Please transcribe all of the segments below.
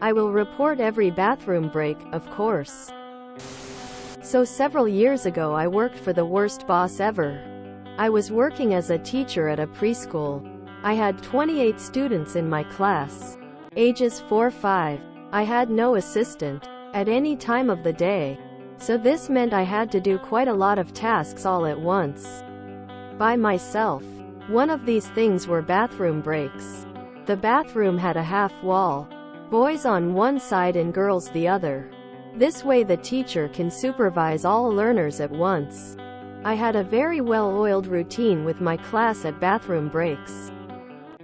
I will report every bathroom break, of course. So several years ago I worked for the worst boss ever. I was working as a teacher at a preschool. I had 28 students in my class, ages 4-5. I had no assistant at any time of the day, so this meant I had to do quite a lot of tasks all at once, by myself. One of these things were bathroom breaks. The bathroom had a half wall, boys on one side and girls the other. This way the teacher can supervise all learners at once. I had a very well-oiled routine with my class at bathroom breaks.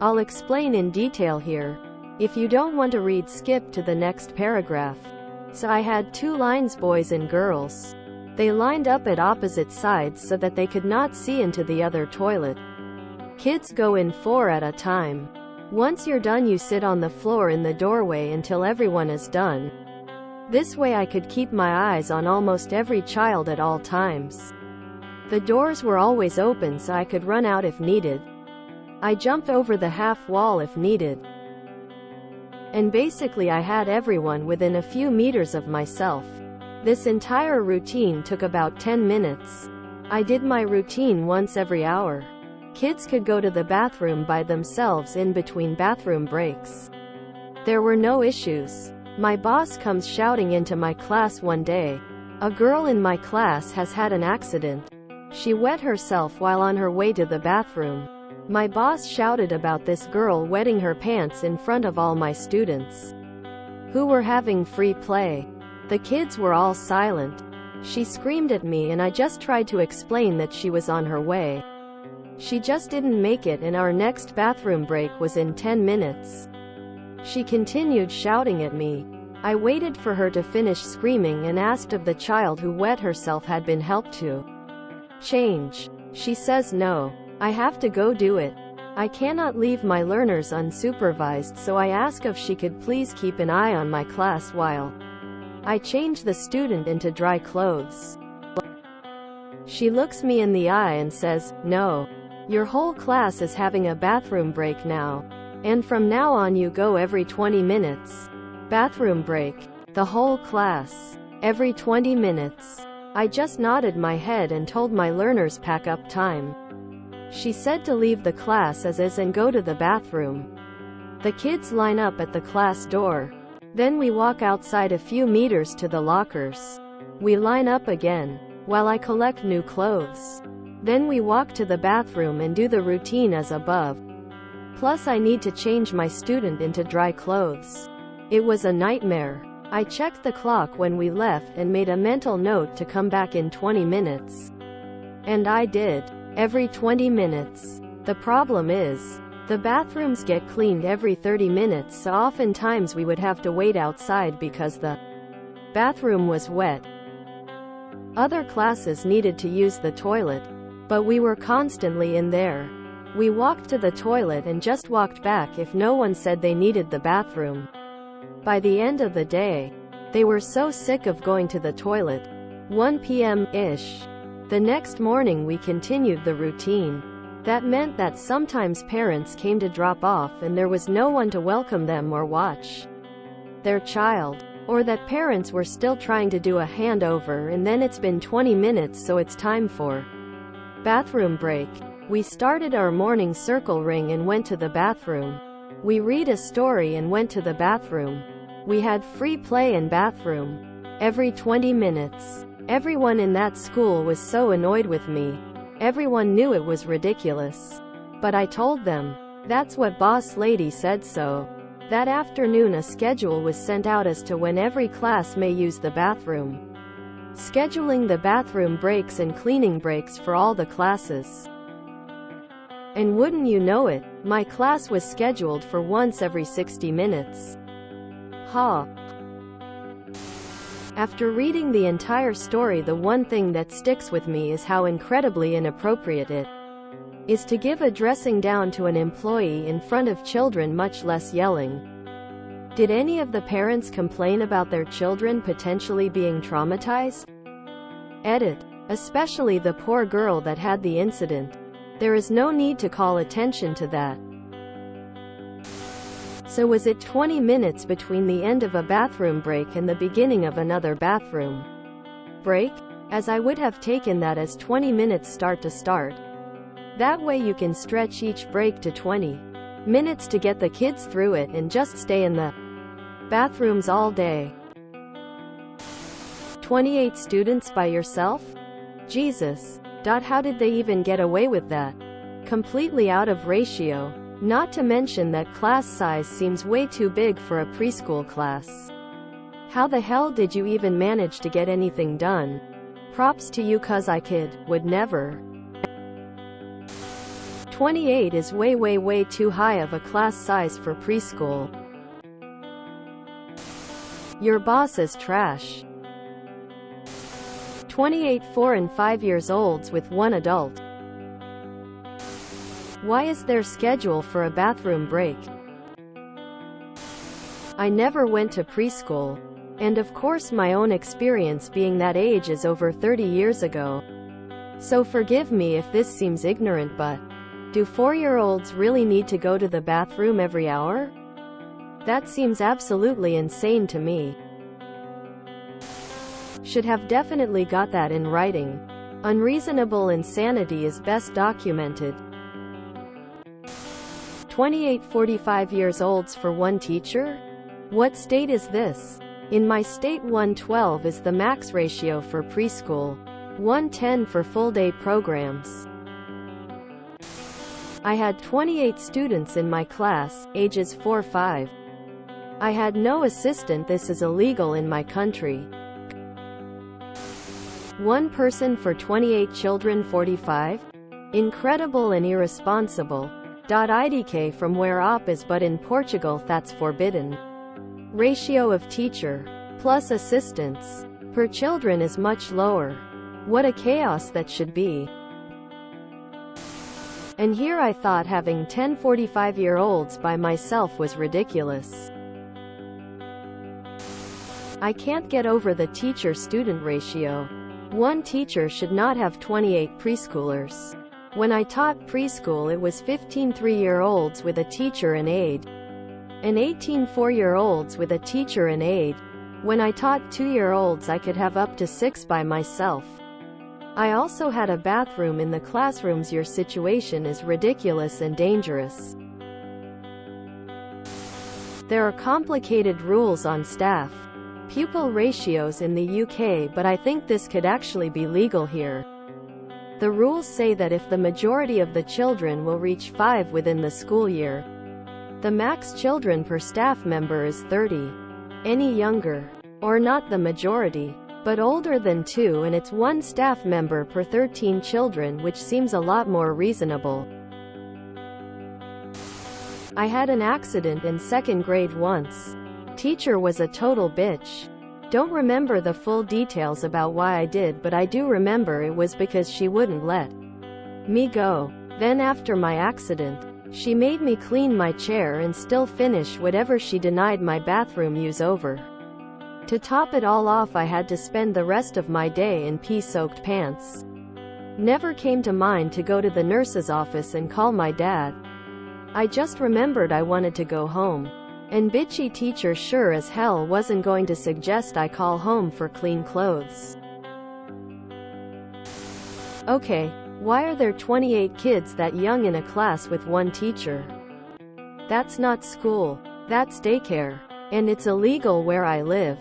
I'll explain in detail here. If you don't want to read, skip to the next paragraph. So I had 2 lines, boys and girls. They lined up at opposite sides so that they could not see into the other toilet. Kids go in 4 at a time. Once you're done, you sit on the floor in the doorway until everyone is done. This way I could keep my eyes on almost every child at all times. The doors were always open so I could run out if needed. I jumped over the half wall if needed. And basically I had everyone within a few meters of myself. This entire routine took about 10 minutes. I did my routine once every hour. Kids could go to the bathroom by themselves in between bathroom breaks. There were no issues. My boss comes shouting into my class one day. A girl in my class has had an accident. She wet herself while on her way to the bathroom. My boss shouted about this girl wetting her pants in front of all my students, who were having free play. The kids were all silent. She screamed at me and I just tried to explain that she was on her way. She just didn't make it and our next bathroom break was in 10 minutes. She continued shouting at me. I waited for her to finish screaming and asked if the child who wet herself had been helped to change. She says no. I have to go do it. I cannot leave my learners unsupervised, so I ask if she could please keep an eye on my class while I change the student into dry clothes. She looks me in the eye and says, "No. Your whole class is having a bathroom break now. And from now on you go every 20 minutes. Bathroom break. The whole class. Every 20 minutes." I just nodded my head and told my learners pack up time. She said to leave the class as is and go to the bathroom. The kids line up at the class door. Then we walk outside a few meters to the lockers. We line up again, while I collect new clothes. Then we walk to the bathroom and do the routine as above. Plus I need to change my student into dry clothes. It was a nightmare. I checked the clock when we left and made a mental note to come back in 20 minutes. And I did. Every 20 minutes. The problem is, the bathrooms get cleaned every 30 minutes, so oftentimes we would have to wait outside because the bathroom was wet. Other classes needed to use the toilet, but we were constantly in there. We walked to the toilet and just walked back if no one said they needed the bathroom. By the end of the day, they were so sick of going to the toilet. 1 p.m.-ish. The next morning we continued the routine. That meant that sometimes parents came to drop off and there was no one to welcome them or watch their child. Or that parents were still trying to do a handover and then it's been 20 minutes so it's time for bathroom break. We started our morning circle ring and went to the bathroom. We read a story and went to the bathroom. We had free play in bathroom. Every 20 minutes. Everyone in that school was so annoyed with me. Everyone knew it was ridiculous. But I told them, that's what boss lady said so. That afternoon a schedule was sent out as to when every class may use the bathroom, scheduling the bathroom breaks and cleaning breaks for all the classes. And wouldn't you know it, my class was scheduled for once every 60 minutes. Ha! After reading the entire story, the one thing that sticks with me is how incredibly inappropriate it is to give a dressing down to an employee in front of children, much less yelling. Did any of the parents complain about their children potentially being traumatized? Edit. Especially the poor girl that had the incident. There is no need to call attention to that. So was it 20 minutes between the end of a bathroom break and the beginning of another bathroom break? As I would have taken that as 20 minutes start to start. That way you can stretch each break to 20 minutes to get the kids through it and just stay in the bathrooms all day. 28 students by yourself? Jesus. How did they even get away with that? Completely out of ratio. Not to mention that class size seems way too big for a preschool class. How the hell did you even manage to get anything done? Props to you, cause I would never. 28 is way too high of a class size for preschool. Your boss is trash. 28 4 and 5 years olds with one adult. Why is there schedule for a bathroom break? I never went to preschool. And of course my own experience being that age is over 30 years ago. So forgive me if this seems ignorant, but do 4-year-olds really need to go to the bathroom every hour? That seems absolutely insane to me. Should have definitely got that in writing. Unreasonable insanity is best documented. 28 45 years olds for one teacher? What state is this? In my state 112 is the max ratio for preschool. 110 for full-day programs. I had 28 students in my class, ages 4-5. I had no assistant. This is illegal in my country. One person for 28 children 45? Incredible and irresponsible. IDK from where op is, but in Portugal that's forbidden. Ratio of teacher plus assistants per children is much lower. What a chaos that should be. And here I thought having 10 45-year-olds by myself was ridiculous. I can't get over the teacher-student ratio. One teacher should not have 28 preschoolers. When I taught preschool it was 15 3-year-olds with a teacher and aide, and 18 4-year-olds with a teacher and aide. When I taught 2-year-olds I could have up to 6 by myself. I also had a bathroom in the classrooms. Your situation is ridiculous and dangerous. There are complicated rules on staff pupil ratios in the UK, but I think this could actually be legal here. The rules say that if the majority of the children will reach 5 within the school year, the max children per staff member is 30. Any younger, or not the majority, but older than 2, and it's 1 staff member per 13 children, which seems a lot more reasonable. I had an accident in 2nd grade once. Teacher was a total bitch. Don't remember the full details about why I did, but I do remember it was because she wouldn't let me go. Then after my accident, she made me clean my chair and still finish whatever she denied my bathroom use over. To top it all off, I had to spend the rest of my day in pee-soaked pants. Never came to mind to go to the nurse's office and call my dad. I just remembered I wanted to go home. And bitchy teacher sure as hell wasn't going to suggest I call home for clean clothes. Okay, why are there 28 kids that young in a class with 1 teacher? That's not school. That's daycare. And it's illegal where I live.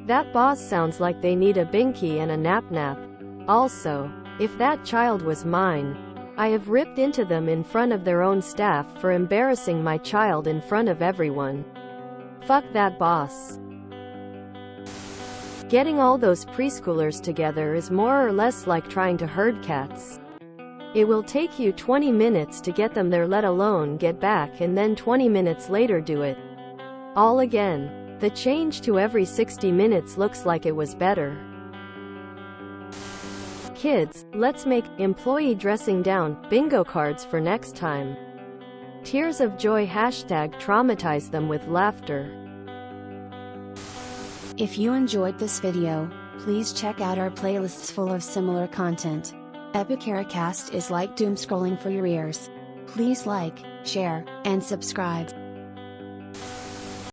That boss sounds like they need a binky and a nap. Also, if that child was mine, I have ripped into them in front of their own staff for embarrassing my child in front of everyone. Fuck that boss. Getting all those preschoolers together is more or less like trying to herd cats. It will take you 20 minutes to get them there, let alone get back, and then 20 minutes later do it all again. The change to every 60 minutes looks like it was better. Kids, let's make employee dressing down bingo cards for next time. Tears of joy # traumatize them with laughter. If you enjoyed this video, please check out our playlists full of similar content. Epicaricast is like doom scrolling for your ears. Please like, share, and subscribe.